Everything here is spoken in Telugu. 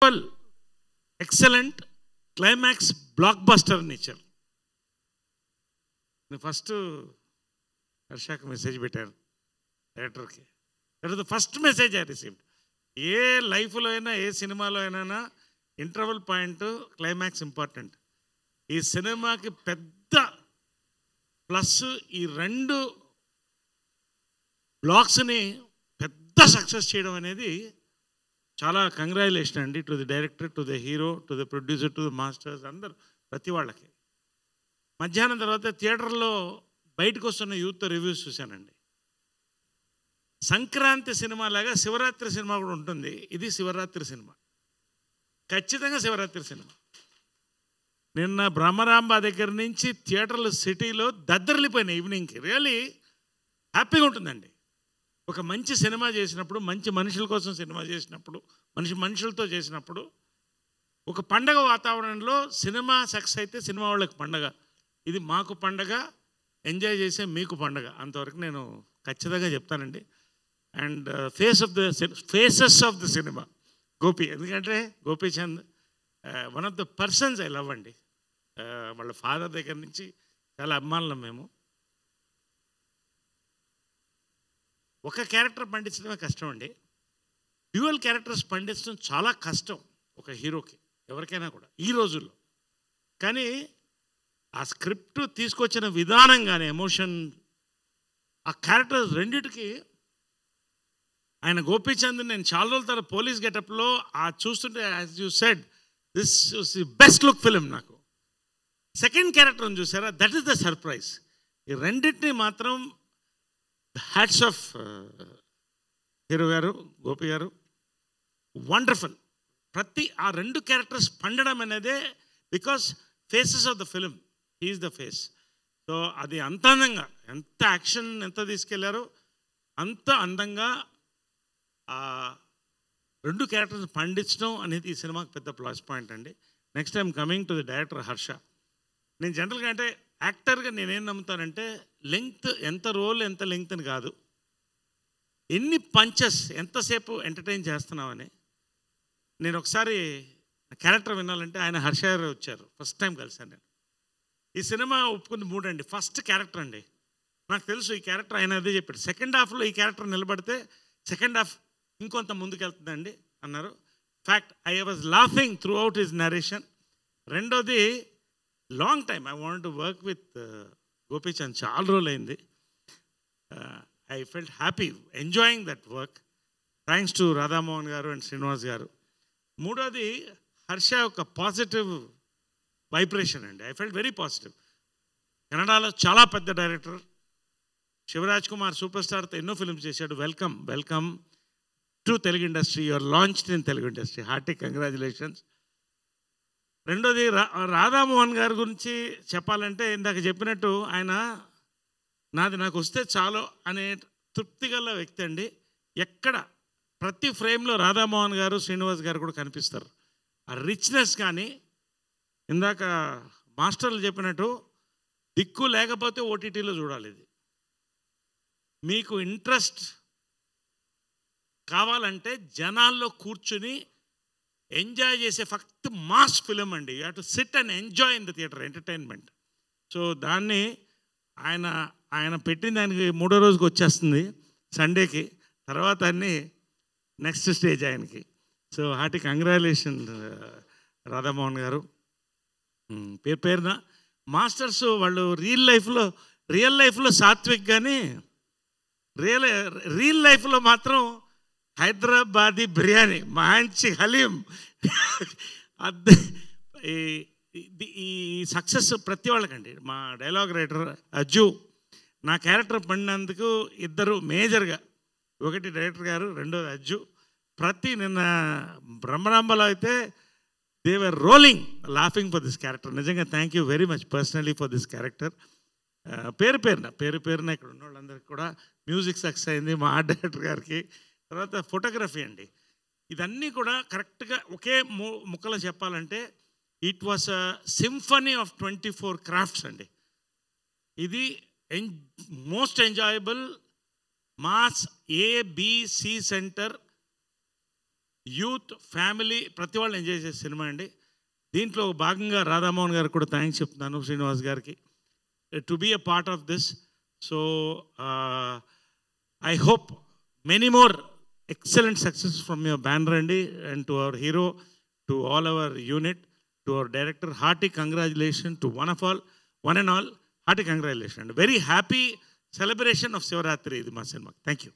Memorable excellent climax blockbuster అని ఇచ్చారు. నేను ఫస్ట్ హర్షాకి మెసేజ్ పెట్టాను డైరెక్టర్కి. That is the first message I received. ఏ లైఫ్లో అయినా ఏ సినిమాలో అయినా ఇంటర్వల్ పాయింట్ క్లైమాక్స్ ఇంపార్టెంట్. ఈ సినిమాకి పెద్ద ప్లస్ ఈ 2 బ్లాక్స్ని పెద్ద సక్సెస్ చేయడం అనేది చాలా కంగ్రాచులేషన్ అండి to the director, to the hero, to the producer, to the masters, అందరు ప్రతి వాళ్ళకి. మధ్యాహ్నం తర్వాత థియేటర్లో బయటకు వస్తున్న యూత్ రివ్యూస్ చూశానండి. సంక్రాంతి సినిమా లాగా శివరాత్రి సినిమా కూడా ఉంటుంది. ఇది శివరాత్రి సినిమా, ఖచ్చితంగా శివరాత్రి సినిమా. నిన్న బ్రహ్మరాంబ దగ్గర నుంచి థియేటర్లు సిటీలో దద్దరిల్లిపోయినాయి ఈవినింగ్కి. రియల్లీ హ్యాపీగా ఉంటుందండి. ఒక మంచి సినిమా చేసినప్పుడు, మంచి మనుషుల కోసం సినిమా చేసినప్పుడు, మనుషులతో చేసినప్పుడు, ఒక పండగ వాతావరణంలో సినిమా సక్సెస్ అయితే సినిమా వాళ్ళకి పండగ, ఇది మాకు పండగ, ఎంజాయ్ చేసే మీకు పండగ. అంతవరకు నేను ఖచ్చితంగా చెప్తానండి. And faces of the cinema Gopi, ఎందుకంటే Gopichand one of the persons I love అండి. వాళ్ళ ఫాదర్ దగ్గర నుంచి చాలా అభిమానులం మేము. ఒక క్యారెక్టర్ పండించడమే కష్టం అండి, డ్యూయల్ క్యారెక్టర్స్ పండించడం చాలా కష్టం ఒక హీరోకి, ఎవరికైనా కూడా ఈ రోజుల్లో. కానీ ఆ స్క్రిప్ట్ తీసుకొచ్చిన విధానం కానీ, ఎమోషన్, ఆ క్యారెక్టర్స్ రెండిటికి ఆయన గోపీచంద్ నేను చాలా రోజుల తర్వాత పోలీస్ గెటప్లో చూస్తుంటే as you said this is the best look film. నాకు సెకండ్ క్యారెక్టర్ని చూసారా, దట్ ఈస్ ద సర్ప్రైజ్. ఈ రెండింటిని మాత్రం హ్యాట్స్ ఆఫ్ హీరో గారు, గోపి గారు, వండర్ఫుల్. ఆ 2 క్యారెక్టర్స్ పండడం అనేదే because faces of the film, he's the face. So అది అంత అందంగా, ఎంత యాక్షన్ ఎంత తీసుకెళ్లారో అంత అందంగా ఆ 2 క్యారెక్టర్స్ పండించడం అనేది ఈ సినిమాకి పెద్ద ప్లస్ పాయింట్ అండి. Next time coming to the director Harsha. నేను జనరల్గా అంటే యాక్టర్గా నేనేం నమ్ముతానంటే లెంగ్త్, ఎంత రోల్ ఎంత లెంగ్త్ అని కాదు, ఎన్ని పంచెస్ ఎంతసేపు ఎంటర్టైన్ చేస్తున్నామని. నేను ఒకసారి క్యారెక్టర్ వినాలంటే ఆయన హర్ష గారు వచ్చారు, ఫస్ట్ టైం కలిసాను నేను. ఈ సినిమా ఒప్పుకుంది 3 అండి, ఫస్ట్ క్యారెక్టర్ అండి. నాకు తెలుసు ఈ క్యారెక్టర్ ఆయన అదే చెప్పాడు, సెకండ్ హాఫ్లో ఈ క్యారెక్టర్ నిలబడితే సెకండ్ హాఫ్ ఇంకొంత ముందుకు వెళ్తుందండి అన్నారు. Fact, I was laughing through out his narration. రెండోది, long time I want to work with Gopichand, చాలా రోజులు అయింది. I felt happy enjoying that work, thanks to Radhamohan garu and Srinivas garu. మూడోది, హర్ష ఒక పాజిటివ్ వైబ్రేషన్ అండి. I felt very positive. కన్నడలో చాలా పెద్ద డైరెక్టర్, శివరాజ్ కుమార్ సూపర్ స్టార్తో ఎన్నో ఫిల్మ్స్ చేశాడు. Welcome to Telugu industry, your launched in Telugu industry, hearty congratulations. రెండోది, రాధామోహన్ గారి గురించి చెప్పాలంటే ఇందాక చెప్పినట్టు ఆయన నాకు వస్తే చాలు అనే తృప్తి గల వ్యక్తి అండి. ఎక్కడ ప్రతి ఫ్రేమ్లో రాధామోహన్ గారు, శ్రీనివాస్ గారు కూడా కనిపిస్తారు. ఆ రిచ్నెస్ కానీ, ఇందాక మాస్టర్లు చెప్పినట్టు దిక్కు లేకపోతే ఓటీటీలో చూడాలి. ఇది మీకు ఇంట్రెస్ట్ కావాలంటే జనాల్లో కూర్చుని ఎంజాయ్ చేసే ఫక్త్ మాస్ ఫిలిం అండి. You have to SIT and enjoy in the theatre, entertainment. So దాన్ని ఆయన పెట్టిన దానికి 3వ రోజుకి వచ్చేస్తుంది సండేకి, తర్వాత అన్నీ నెక్స్ట్ స్టేజ్ ఆయనకి. సో హార్టీ కంగ్రాచులేషన్ రాధామోహన్ గారు. పేరున మాస్టర్స్ వాళ్ళు రియల్ లైఫ్లో సాత్విక్, కానీ రియల్ లైఫ్లో మాత్రం హైదరాబాదీ బిర్యానీ, మంచి హలీం. ఈ సక్సెస్ ప్రతి వాళ్ళకండి. మా డైలాగ్ రైటర్ అజ్జు, నా క్యారెక్టర్ పడినందుకు 2 మేజర్గా, ఒకటి డైరెక్టర్ గారు, రెండోది అజ్జు. నిన్న బ్రహ్మరాంబలో అయితే they were rolling laughing for this character. నిజంగా thank you very much personally for this character. పేరు పేరున ఇక్కడ ఉన్న వాళ్ళందరికీ కూడా మ్యూజిక్ సక్సెస్ అయింది, మా ఆర్ట్ డైరెక్టర్ గారికి. తర్వాత ఫోటోగ్రఫీ అండి, ఇదన్నీ కూడా కరెక్ట్గా ఒకే ముక్కలో చెప్పాలంటే it was a symphony of 24 crafts అండి. ఇది most enjoyable mass ABC centre youth, family ప్రతి వాళ్ళు ఎంజాయ్ చేసే సినిమా అండి. దీంట్లో భాగంగా రాధామోహన్ గారికి కూడా థ్యాంక్స్ చెప్తున్నాను, శ్రీనివాస్ గారికి, to be a part of this. So I hope many more excellent success from your banner అండి, and to our hero, to all our unit, to our director, hearty congratulations to one and all, hearty congratulations. Very happy celebration of Sivaratri ఇది మా సినిమా. Thank you.